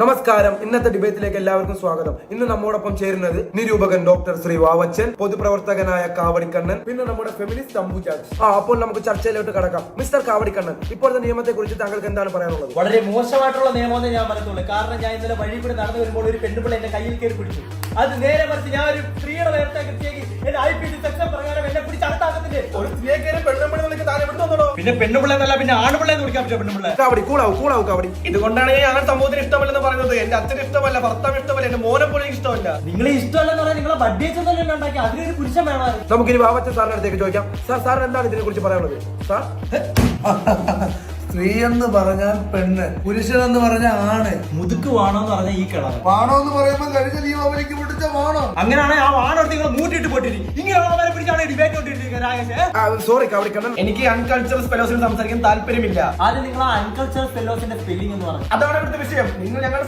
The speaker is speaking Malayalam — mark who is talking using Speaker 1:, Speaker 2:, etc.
Speaker 1: നമസ്കാരം. ഇന്നത്തെ ഡിബേറ്റിലേക്ക് എല്ലാവർക്കും സ്വാഗതം. ഇന്ന് നമ്മോടൊപ്പം ചേരുന്നത് നിരൂപകൻ ഡോക്ടർ ശ്രീ വാവച്ചൻ, പൊതുപ്രവർത്തകനായ കാവടിക്കണ്ണൻ, പിന്നെ നമ്മുടെ ഫെമിനിസ്റ്റ് അംബുജാജ്. അപ്പോൾ നമുക്ക് ചർച്ചയിലോട്ട് കടക്കാം. മിസ്റ്റർ കാവടിക്കണ്ണൻ, ഇപ്പോഴത്തെ നിയമത്തെ കുറിച്ച് താങ്കൾക്ക് എന്താണ് പറയാനുള്ളത്?
Speaker 2: വളരെ മോശമായിട്ടുള്ള നിയമമെന്ന് ഞാൻ പറയത്തുള്ളൂ. കാരണം ഞാൻ ഇന്നലെ വഴി കൂടെ നടന്നു വരുമ്പോൾ ഒരു പെണ്ണുപിള്ള എന്റെ കയ്യിൽ കയറി പിടിച്ചു. അത് നേരെ മറിച്ച് ഞാൻ ഒരു സ്ത്രീയുടെ നേരത്തെ കൃത്യമാക്കി എന്റെ IPC സെക്ഷൻ പ്രകാരം എന്നെ പിടിച്ച് അടുത്താകത്തില്ലേ. ഒരു സ്ത്രീയെ കയറി പെണ്ണുപിള്ള താഴെ വിടുന്നുണ്ടോ? പിന്നെ പെണ്ണുപിള്ള എന്നല്ല, പിന്നെ ആണുപിള്ള എന്ന് വിളിക്കാൻ പറ്റുമോ? പെണ്ണുപിള്ള
Speaker 1: കാവടി കൂളാവും കാവടി.
Speaker 2: ഇതുകൊണ്ടാണ് ഞാൻ അങ്ങനെ സമൂഹത്തിന് ഇഷ്ടമല്ലെന്ന് പറയുന്നത്. എന്റെ അച്ഛന് ഇഷ്ടമല്ല, ഭർത്താവ് ഇഷ്ടമല്ല, എന്റെ മോനെ പോലും ഇഷ്ടമല്ല. നിങ്ങളെ ഇഷ്ടമല്ലെന്ന് പറഞ്ഞാൽ നിങ്ങളെ ബഡ്ജറ്റ് ഉണ്ടാക്കി അതിനൊരു പുരുഷൻ വേണം.
Speaker 1: നമുക്കിനി വാവച്ചൻ സാറിന്റെ അടുത്തേക്ക് ചോദിക്കാം. സാർ എന്താണ് ഇതിനെ കുറിച്ച് പറയാനുള്ളത്? സാർ,
Speaker 3: സ്ത്രീ എന്ന് പറഞ്ഞാൽ പെണ്ണ്, പുരുഷൻ എന്ന് പറഞ്ഞാൽ ആണ്.
Speaker 2: മുതുക്ക് വാണോ എന്ന് പറഞ്ഞാൽ ഈ കിളവ്
Speaker 3: വാണോ എന്ന് പറയുമ്പോൾ കഴിഞ്ഞ ദീപാവലിക്ക് പൊട്ടിച്ച വാണോ.
Speaker 2: അങ്ങനെയാണ് ആ വാണോ നിങ്ങൾ മൂട്ടിട്ട് പോയിട്ടില്ല. ഇങ്ങനെയുള്ളവരെ പിടിച്ചാണ് ഡിബേറ്റ് കൊണ്ടിരിക്കുന്നത്.
Speaker 1: സോറി കാവടിക്കണ്ണൻ,
Speaker 2: എനിക്ക് അൺകൾച്ചറൽ ഫെലോസിന് സംസാരിക്കാൻ താല്പര്യമില്ല. ആദ്യം നിങ്ങൾ അൺകൾച്ചറൽ ഫെലോസിന്റെ സ്പെല്ലിംഗ് എന്ന് പറഞ്ഞു. അതാണ് ഇവിടുത്തെ വിഷയം. നിങ്ങൾ ഞങ്ങൾ